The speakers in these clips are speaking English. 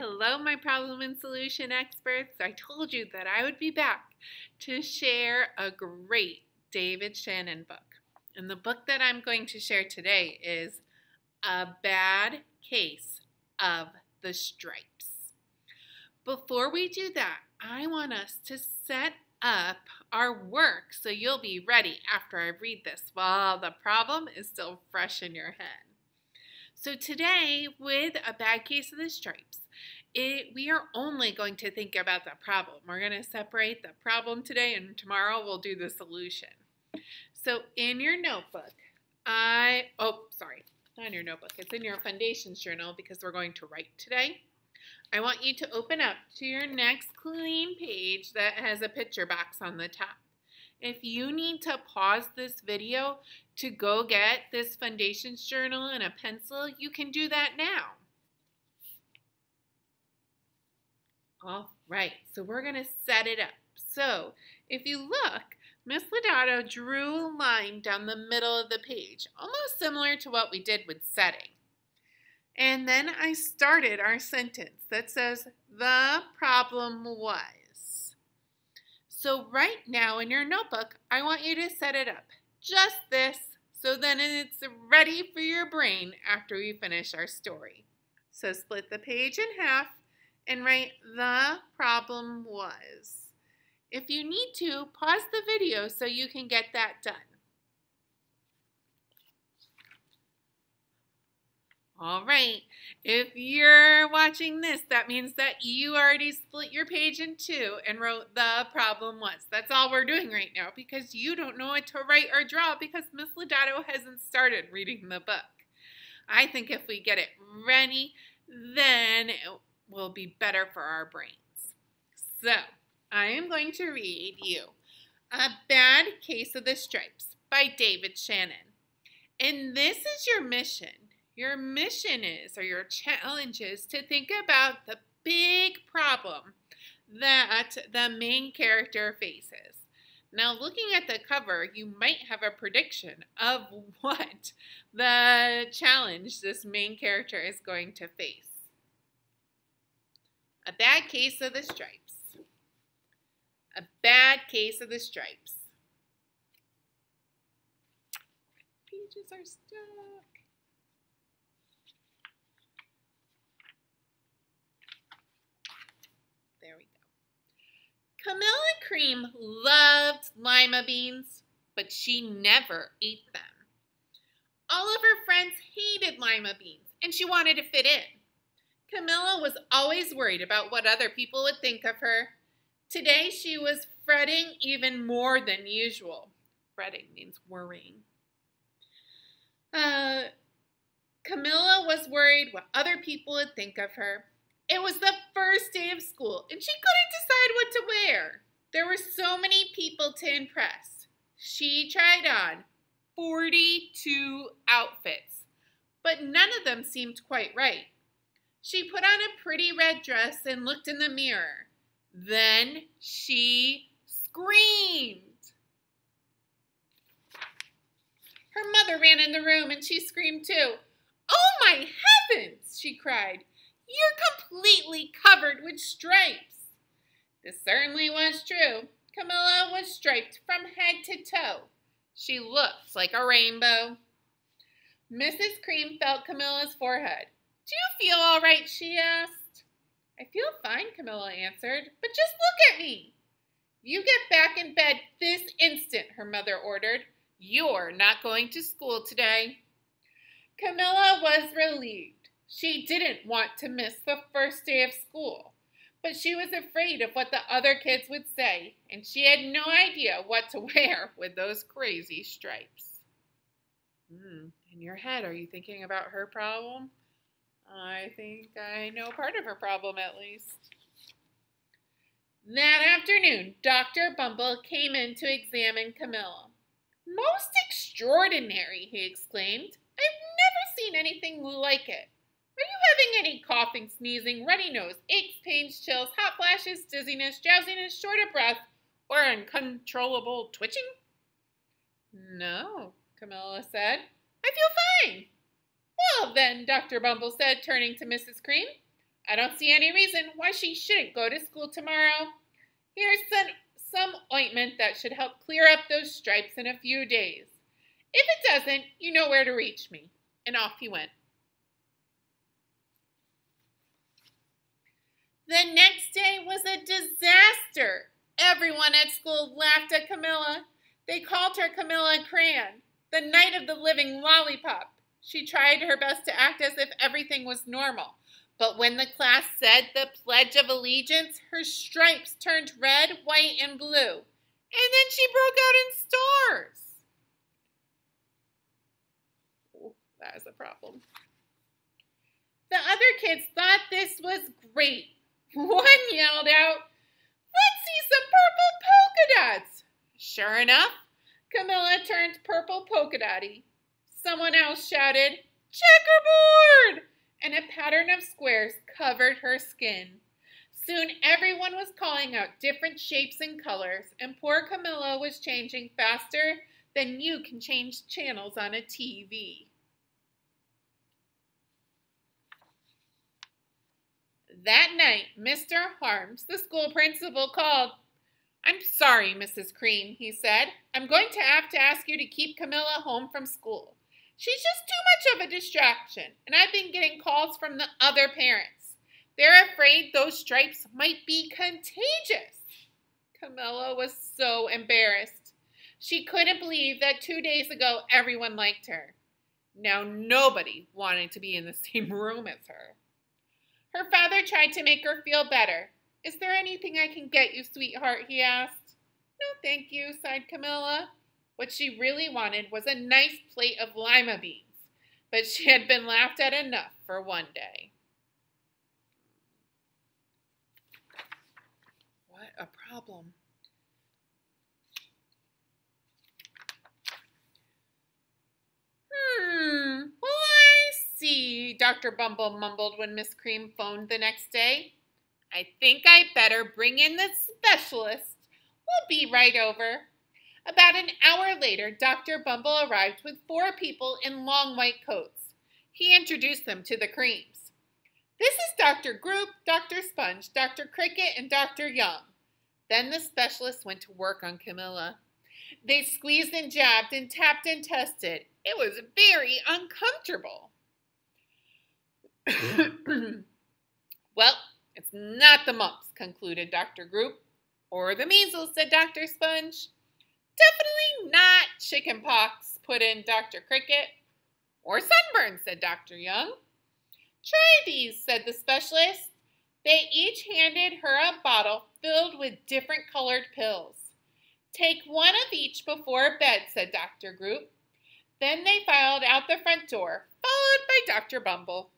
Hello, my problem and solution experts. I told you that I would be back to share a great David Shannon book. And the book that I'm going to share today is A Bad Case of the Stripes. Before we do that, I want us to set up our work so you'll be ready after I read this while the problem is still fresh in your head. So today, with A Bad Case of the Stripes, we are only going to think about the problem. We're going to separate the problem today, and tomorrow we'll do the solution. So in your notebook, not in your notebook. It's in your Foundations journal because we're going to write today. I want you to open up to your next clean page that has a picture box on the top. If you need to pause this video to go get this Foundations journal and a pencil, you can do that now. All right, so we're going to set it up. So if you look, Miss Lodato drew a line down the middle of the page, almost similar to what we did with setting. And then I started our sentence that says, the problem was. So right now in your notebook, I want you to set it up just this, so then it's ready for your brain after we finish our story. So split the page in half and write the problem was. If you need to, pause the video so you can get that done. All right, if you're watching this, that means that you already split your page in two and wrote the problem was. That's all we're doing right now because you don't know what to write or draw because Miss Lodato hasn't started reading the book. I think if we get it ready, then it will be better for our brains. So, I am going to read you A Bad Case of the Stripes by David Shannon. And this is your mission. Your mission is, or your challenge is, to think about the big problem that the main character faces. Now, looking at the cover, you might have a prediction of what the challenge this main character is going to face. A Bad Case of the Stripes. A Bad Case of the Stripes. Pages are stuck. There we go. Camilla Cream loved lima beans, but she never ate them. All of her friends hated lima beans, and she wanted to fit in. Camilla was always worried about what other people would think of her. Today she was fretting even more than usual. Fretting means worrying. Camilla was worried what other people would think of her. It was the first day of school, and she couldn't decide what to wear. There were so many people to impress. She tried on 42 outfits, but none of them seemed quite right. She put on a pretty red dress and looked in the mirror. Then she screamed. Her mother ran in the room and she screamed too. "Oh my heavens!" she cried. "You're completely covered with stripes." This certainly was true. Camilla was striped from head to toe. She looked like a rainbow. Mrs. Cream felt Camilla's forehead. "Do you feel all right?" she asked. "I feel fine," Camilla answered, "but just look at me." "You get back in bed this instant," her mother ordered. "You're not going to school today." Camilla was relieved. She didn't want to miss the first day of school, but she was afraid of what the other kids would say, and she had no idea what to wear with those crazy stripes. In your head, are you thinking about her problem? I think I know part of her problem at least. That afternoon, Dr. Bumble came in to examine Camilla. "Most extraordinary," he exclaimed. "I've never seen anything like it. Are you having any coughing, sneezing, runny nose, aches, pains, chills, hot flashes, dizziness, drowsiness, short of breath, or uncontrollable twitching?" "No," Camilla said. "I feel fine." "Well then," Dr. Bumble said, turning to Mrs. Cream, I don't see any reason why she shouldn't go to school tomorrow. Here's some ointment that should help clear up those stripes in a few days. If it doesn't, you know where to reach me." And off he went. The next day was a disaster. Everyone at school laughed at Camilla. They called her Camilla Crayon, the Knight of the Living Lollipop. She tried her best to act as if everything was normal. But when the class said the Pledge of Allegiance, her stripes turned red, white, and blue. And then she broke out in stars. Oh, that is a problem. The other kids thought this was great. One yelled out, "Let's see some purple polka dots." Sure enough, Camilla turned purple polka dotty. Someone else shouted, "Checkerboard!" and a pattern of squares covered her skin. Soon everyone was calling out different shapes and colors, and poor Camilla was changing faster than you can change channels on a TV. That night, Mr. Harms, the school principal, called. "I'm sorry, Mrs. Cream," he said. "I'm going to have to ask you to keep Camilla home from school. She's just too much of a distraction, and I've been getting calls from the other parents. They're afraid those stripes might be contagious." Camilla was so embarrassed. She couldn't believe that 2 days ago everyone liked her. Now nobody wanted to be in the same room as her. Her father tried to make her feel better. "Is there anything I can get you, sweetheart?" he asked. "No, thank you," sighed Camilla. What she really wanted was a nice plate of lima beans, but she had been laughed at enough for one day. What a problem. Well, I see, Dr. Bumble mumbled when Miss Cream phoned the next day. "I think I better bring in the specialist. We'll be right over." About an hour later, Dr. Bumble arrived with 4 people in long white coats. He introduced them to the Creams. "This is Dr. Group, Dr. Sponge, Dr. Cricket, and Dr. Young." Then the specialist went to work on Camilla. They squeezed and jabbed and tapped and tested. It was very uncomfortable. "Well, it's not the mumps," concluded Dr. Group. "Or the measles," said Dr. Sponge. "Definitely not chicken pox," put in Dr. Cricket. "Or sunburn," said Dr. Young. "Try these," said the specialist. They each handed her a bottle filled with different colored pills. "Take one of each before bed," said Dr. Group. Then they filed out the front door, followed by Dr. Bumble.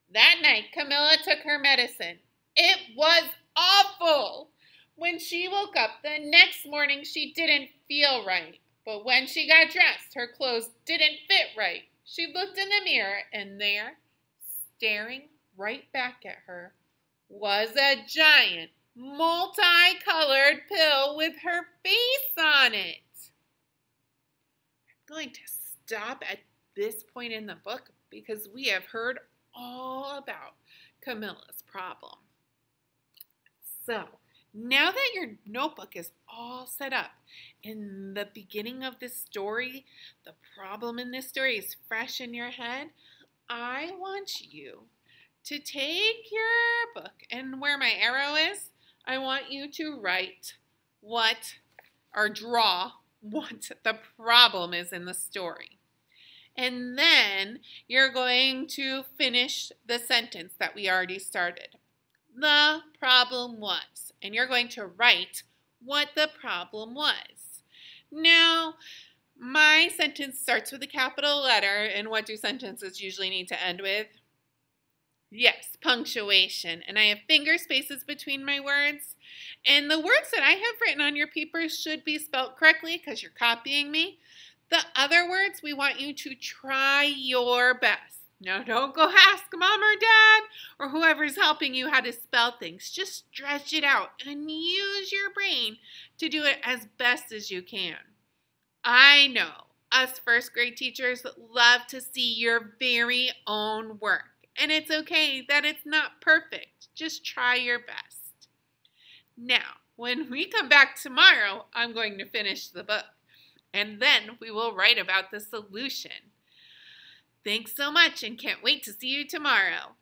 That night, Camilla took her medicine. It was awful. When she woke up the next morning, she didn't feel right. But when she got dressed, her clothes didn't fit right. She looked in the mirror, and there, staring right back at her, was a giant, multicolored pill with her face on it. I'm going to stop at this point in the book because we have heard all about Camilla's problem. So, now that your notebook is all set up, in the beginning of this story, the problem in this story is fresh in your head, I want you to take your book, and where my arrow is, I want you to write draw what the problem is in the story. And then you're going to finish the sentence that we already started. The problem was, and you're going to write what the problem was. Now, my sentence starts with a capital letter, and what do sentences usually need to end with? Yes, punctuation. And I have finger spaces between my words. And the words that I have written on your paper should be spelled correctly because you're copying me. The other words, we want you to try your best. Now, don't go ask mom or dad or whoever's helping you how to spell things. Just stretch it out and use your brain to do it as best as you can. I know Us first grade teachers love to see your very own work. And it's okay that it's not perfect. Just try your best. Now, when we come back tomorrow, I'm going to finish the book. And then we will write about the solution. Thanks so much and can't wait to see you tomorrow.